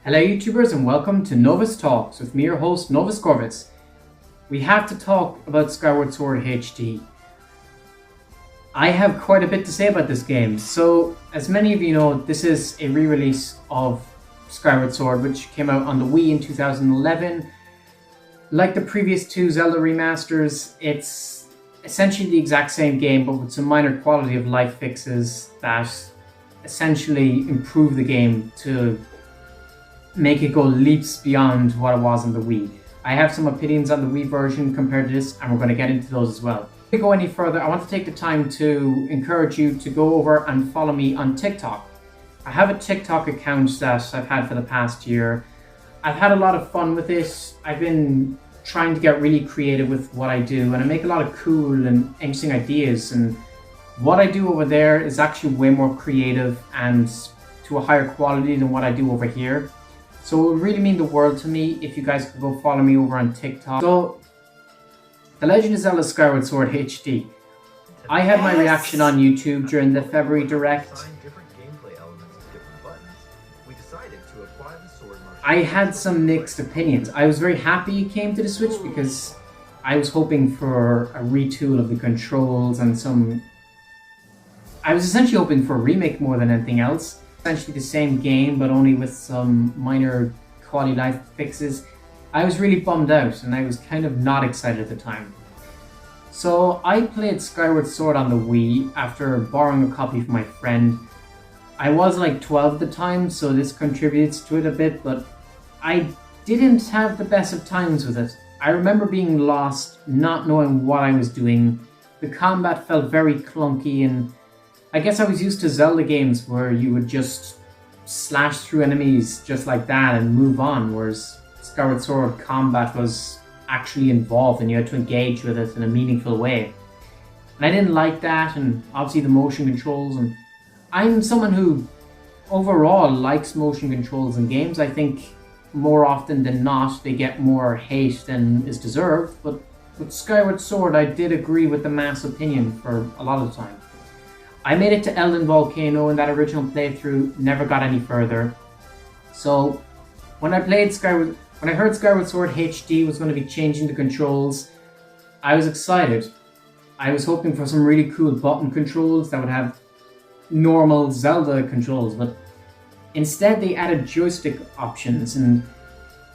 Hello YouTubers and welcome to Novus Talks with me, your host Novus Corvus. We have to talk about Skyward Sword HD. I have quite a bit to say about this game. So, as many of you know, this is a re-release of Skyward Sword, which came out on the Wii in 2011. Like the previous two Zelda remasters, it's essentially the exact same game, but with some minor quality of life fixes that essentially improve the game to make it go leaps beyond what it was on the Wii. I have some opinions on the Wii version compared to this, and we're going to get into those as well. Before we go any further, I want to take the time to encourage you to go over and follow me on TikTok. I have a TikTok account that I've had for the past year. I've had a lot of fun with it. I've been trying to get really creative with what I do, and I make a lot of cool and interesting ideas, and what I do over there is actually way more creative and to a higher quality than what I do over here. So it would really mean the world to me if you guys could go follow me over on TikTok. So, The Legend of Zelda Skyward Sword HD. I had my reaction on YouTube during the February Direct. I had some mixed opinions. I was very happy it came to the Switch because I was hoping for a retool of the controls and I was essentially hoping for a remake more than anything else. Essentially the same game, but only with some minor quality life fixes. I was really bummed out, and I was kind of not excited at the time. So I played Skyward Sword on the Wii after borrowing a copy from my friend. I was like 12 at the time, so this contributes to it a bit, but I didn't have the best of times with it. I remember being lost, not knowing what I was doing. The combat felt very clunky, and I guess I was used to Zelda games where you would just slash through enemies just like that and move on, whereas Skyward Sword combat was actually involved and you had to engage with it in a meaningful way. And I didn't like that, and obviously the motion controls, and I'm someone who overall likes motion controls in games. I think more often than not they get more hate than is deserved, but with Skyward Sword I did agree with the mass opinion for a lot of the time. I made it to Elden Volcano in that original playthrough, never got any further. So when I heard Skyward Sword HD was going to be changing the controls, I was excited. I was hoping for some really cool button controls that would have normal Zelda controls, but instead they added joystick options, and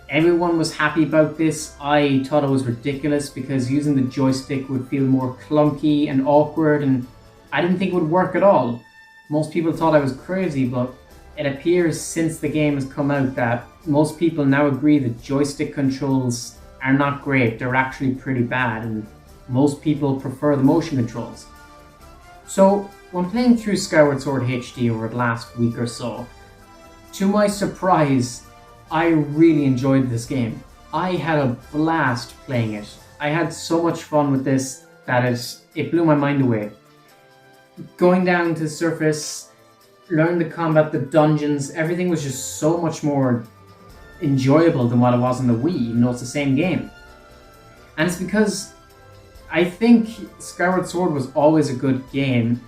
everyone was happy about this. I thought it was ridiculous because using the joystick would feel more clunky and awkward, and I didn't think it would work at all. Most people thought I was crazy, but it appears since the game has come out that most people now agree that joystick controls are not great. They're actually pretty bad, and most people prefer the motion controls. So when playing through Skyward Sword HD over the last week or so, to my surprise, I really enjoyed this game. I had a blast playing it. I had so much fun with this that it blew my mind away. Going down to the surface, learning the combat, the dungeons, everything was just so much more enjoyable than what it was on the Wii, even though it's the same game. And it's because I think Skyward Sword was always a good game.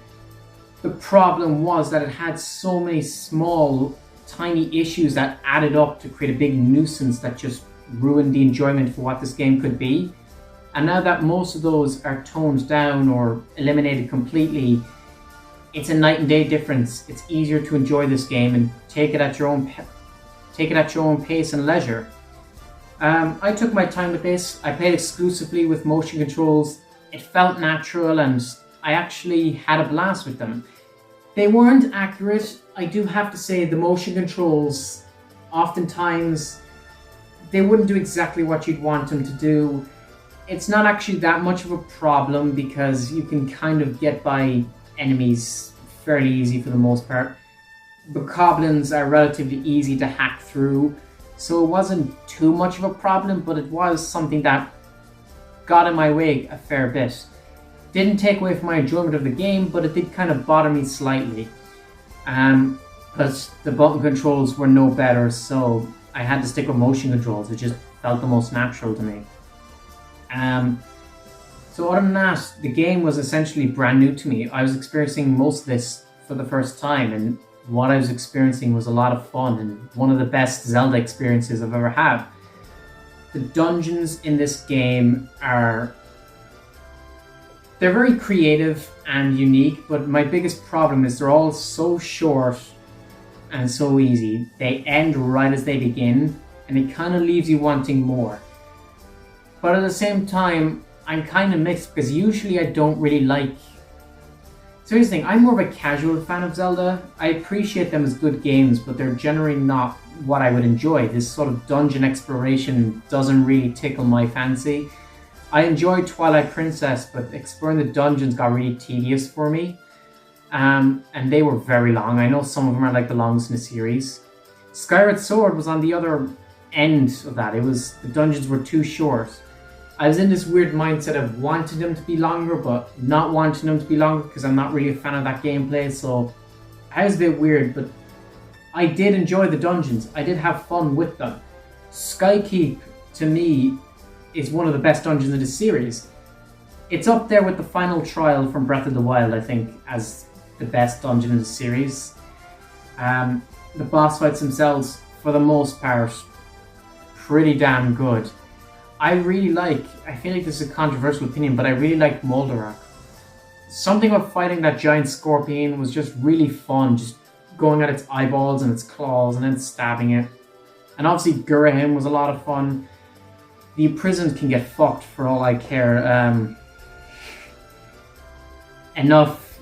The problem was that it had so many small, tiny issues that added up to create a big nuisance that just ruined the enjoyment for what this game could be. And now that most of those are toned down or eliminated completely, it's a night and day difference. It's easier to enjoy this game and take it at your own pace and leisure. I took my time with this. I played exclusively with motion controls. It felt natural, and I actually had a blast with them. They weren't accurate. I do have to say the motion controls, oftentimes, they wouldn't do exactly what you'd want them to do. It's not actually that much of a problem because you can kind of get by enemies fairly easy for the most part. The goblins are relatively easy to hack through, so it wasn't too much of a problem, but it was something that got in my way a fair bit. Didn't take away from my enjoyment of the game, but it did kind of bother me slightly. Because the button controls were no better, so I had to stick with motion controls. It just felt the most natural to me. So other than that, the game was essentially brand new to me. I was experiencing most of this for the first time, and what I was experiencing was a lot of fun and one of the best Zelda experiences I've ever had. The dungeons in this game they're very creative and unique, but my biggest problem is they're all so short and so easy. They end right as they begin, and it kind of leaves you wanting more. But at the same time, I'm kind of mixed because usually I don't really like... So here's the thing, I'm more of a casual fan of Zelda. I appreciate them as good games, but they're generally not what I would enjoy. This sort of dungeon exploration doesn't really tickle my fancy. I enjoyed Twilight Princess, but exploring the dungeons got really tedious for me. And they were very long. I know some of them are like the longest in the series. Skyward Sword was on the other end of that. The dungeons were too short. I was in this weird mindset of wanting them to be longer, but not wanting them to be longer because I'm not really a fan of that gameplay. So I was a bit weird, but I did enjoy the dungeons. I did have fun with them. Skykeep, to me, is one of the best dungeons in the series. It's up there with the final trial from Breath of the Wild, I think, as the best dungeon in the series. The boss fights themselves, for the most part, pretty damn good. I feel like this is a controversial opinion, but I really like Moldarak. Something about fighting that giant scorpion was just really fun, just going at its eyeballs and its claws and then stabbing it. And obviously Gurahim was a lot of fun. The imprisoned can get fucked for all I care. Enough.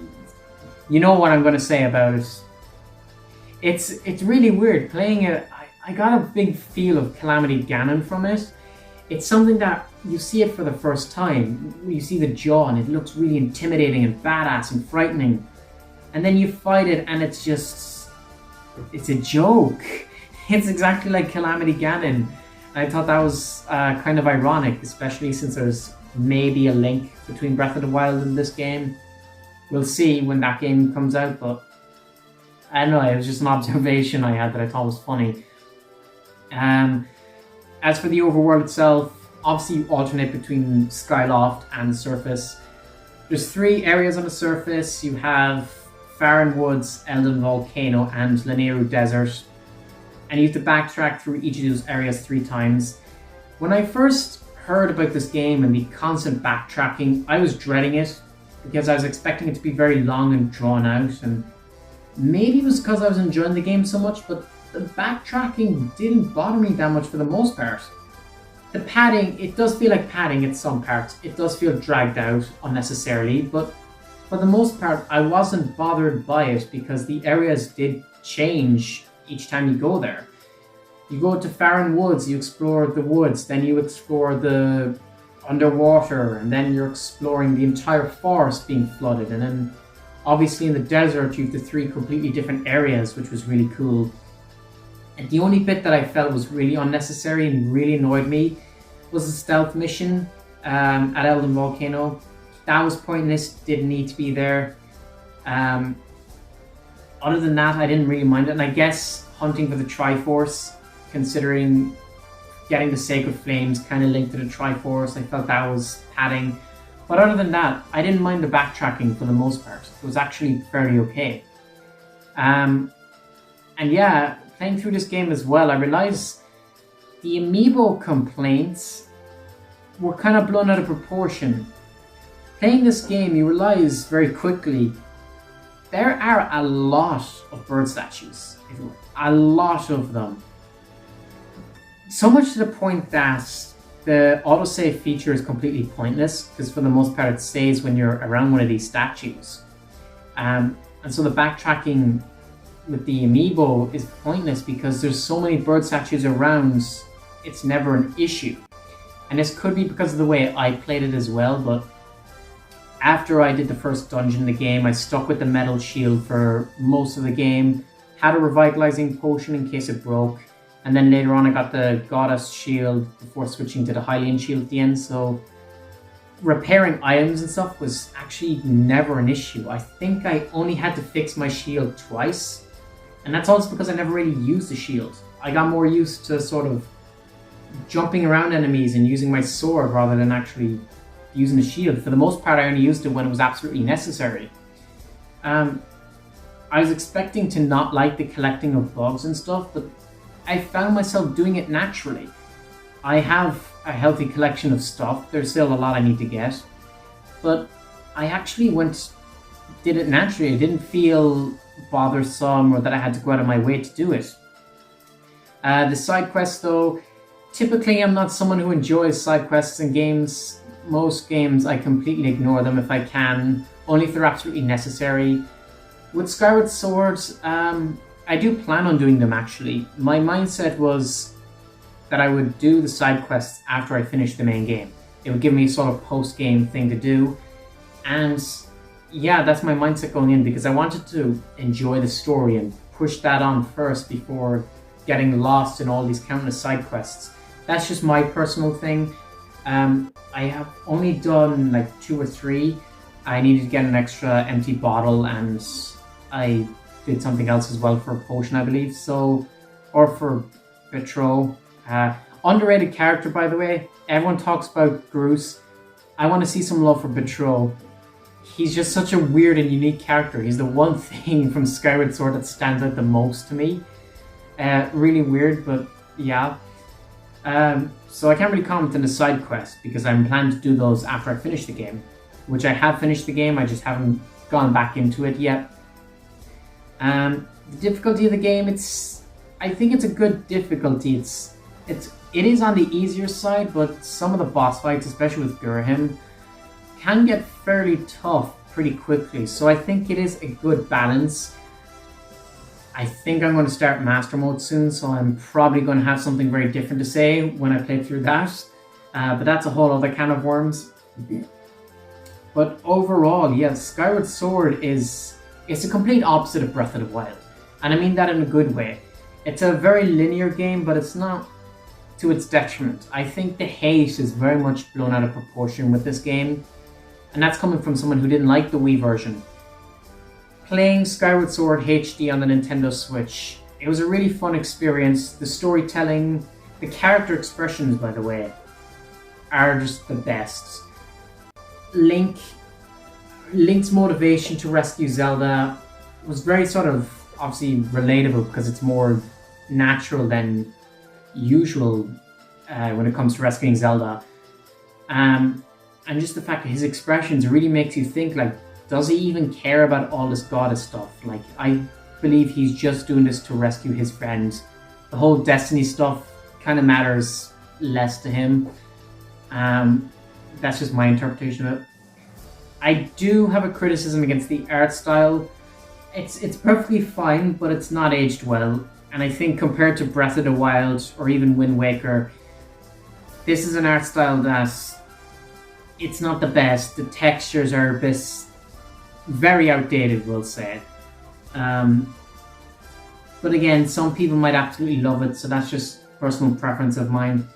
You know what I'm going to say about it. It's really weird playing it. I got a big feel of Calamity Ganon from it. It's something that you see it for the first time. You see the jaw and it looks really intimidating and badass and frightening. And then you fight it and it's a joke. It's exactly like Calamity Ganon. I thought that was kind of ironic, especially since there's maybe a link between Breath of the Wild and this game. We'll see when that game comes out, but I don't know, it was just an observation I had that I thought was funny. As for the overworld itself, obviously you alternate between Skyloft and the surface. There's 3 areas on the surface. You have Farron Woods, Elden Volcano, and Lanayru Desert. And you have to backtrack through each of those areas 3 times. When I first heard about this game and the constant backtracking, I was dreading it because I was expecting it to be very long and drawn out, and maybe it was because I was enjoying the game so much, but the backtracking didn't bother me that much for the most part. The padding, it does feel like padding at some parts. It does feel dragged out unnecessarily, but for the most part, I wasn't bothered by it because the areas did change each time you go there. You go to Farron Woods, you explore the woods, then you explore the underwater, and then you're exploring the entire forest being flooded, and then obviously in the desert you have the 3 completely different areas, which was really cool. And the only bit that I felt was really unnecessary and really annoyed me was the stealth mission at Elden Volcano. That was pointless, didn't need to be there. Other than that, I didn't really mind it, and I guess hunting for the Triforce, considering getting the Sacred Flames kind of linked to the Triforce, I felt that was padding. But other than that, I didn't mind the backtracking for the most part. It was actually fairly okay. And yeah, playing through this game as well, I realized the amiibo complaints were kind of blown out of proportion. Playing this game, you realize very quickly there are a lot of bird statues everywhere. A lot of them. So much to the point that the autosave feature is completely pointless, because for the most part it stays when you're around one of these statues. And so the backtracking with the amiibo is pointless because there's so many bird statues around, it's never an issue. And this could be because of the way I played it as well, but after I did the first dungeon in the game, I stuck with the metal shield for most of the game, had a revitalizing potion in case it broke, and then later on I got the goddess shield before switching to the Hylian shield at the end, so repairing items and stuff was actually never an issue. I think I only had to fix my shield twice, and that's also because I never really used the shield. I got more used to sort of jumping around enemies and using my sword rather than actually using the shield. For the most part, I only used it when it was absolutely necessary. I I was expecting to not like the collecting of bugs and stuff, but I found myself doing it naturally. I have a healthy collection of stuff. There's still a lot I need to get, but I actually did it naturally. I didn't feel bothersome or that I had to go out of my way to do it. The side quests, though, typically I'm not someone who enjoys side quests in games. Most games I completely ignore them if I can, only if they're absolutely necessary. With Skyward Sword, I do plan on doing them actually. My mindset was that I would do the side quests after I finish the main game. It would give me a sort of post-game thing to do. And yeah, that's my mindset going in, because I wanted to enjoy the story and push that on first before getting lost in all these countless side quests. That's just my personal thing. I have only done like 2 or 3. I needed to get an extra empty bottle, and I did something else as well for a potion, I believe. So, or for Petro. Underrated character, by the way. Everyone talks about Groose. I want to see some love for Petro. He's just such a weird and unique character. He's the one thing from Skyward Sword that stands out the most to me. Really weird, but yeah. So I can't really comment on the side quests because I'm planning to do those after I finish the game. Which I have finished the game, I just haven't gone back into it yet. The difficulty of the game, I think it's a good difficulty. It is on the easier side, but some of the boss fights, especially with Gurhim, can get fairly tough pretty quickly. So I think it is a good balance. I think I'm going to start Master Mode soon, so I'm probably going to have something very different to say when I play through that. But that's a whole other can of worms. But overall, yes, Skyward Sword it's a complete opposite of Breath of the Wild. And I mean that in a good way. It's a very linear game, but it's not to its detriment. I think the hate is very much blown out of proportion with this game. And that's coming from someone who didn't like the Wii version. Playing Skyward Sword HD on the Nintendo Switch, it was a really fun experience. The storytelling, the character expressions, by the way, are just the best. Link's motivation to rescue Zelda was very sort of obviously relatable because it's more natural than usual when it comes to rescuing Zelda. And just the fact that his expressions really makes you think, like, does he even care about all this goddess stuff? Like, I believe he's just doing this to rescue his friend. The whole Destiny stuff kind of matters less to him. That's just my interpretation of it. I do have a criticism against the art style. It's perfectly fine, but it's not aged well. And I think compared to Breath of the Wild or even Wind Waker, this is an art style that it's not the best. The textures are a bit very outdated, we'll say. But again, some people might absolutely love it, so that's just personal preference of mine.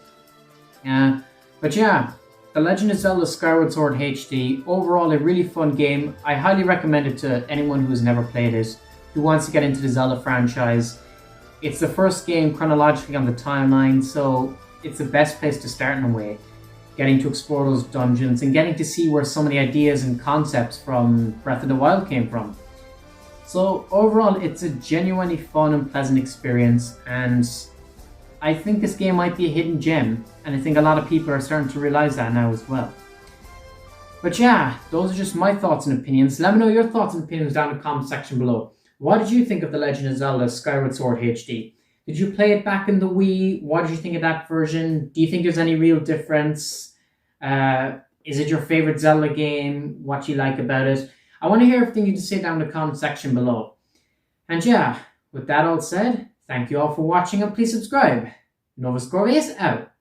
But yeah, The Legend of Zelda Skyward Sword HD, overall a really fun game. I highly recommend it to anyone who has never played it, who wants to get into the Zelda franchise. It's the first game chronologically on the timeline, so it's the best place to start in a way. Getting to explore those dungeons and getting to see where some of the ideas and concepts from Breath of the Wild came from. So overall, it's a genuinely fun and pleasant experience, and I think this game might be a hidden gem, and I think a lot of people are starting to realize that now as well. But yeah, those are just my thoughts and opinions. Let me know your thoughts and opinions down in the comment section below. What did you think of The Legend of Zelda Skyward Sword HD? Did you play it back in the Wii? What did you think of that version? Do you think there's any real difference? Is it your favorite Zelda game? What do you like about it? I want to hear everything you have to say down in the comment section below. And yeah, with that all said, thank you all for watching and please subscribe. Novus Corvius out.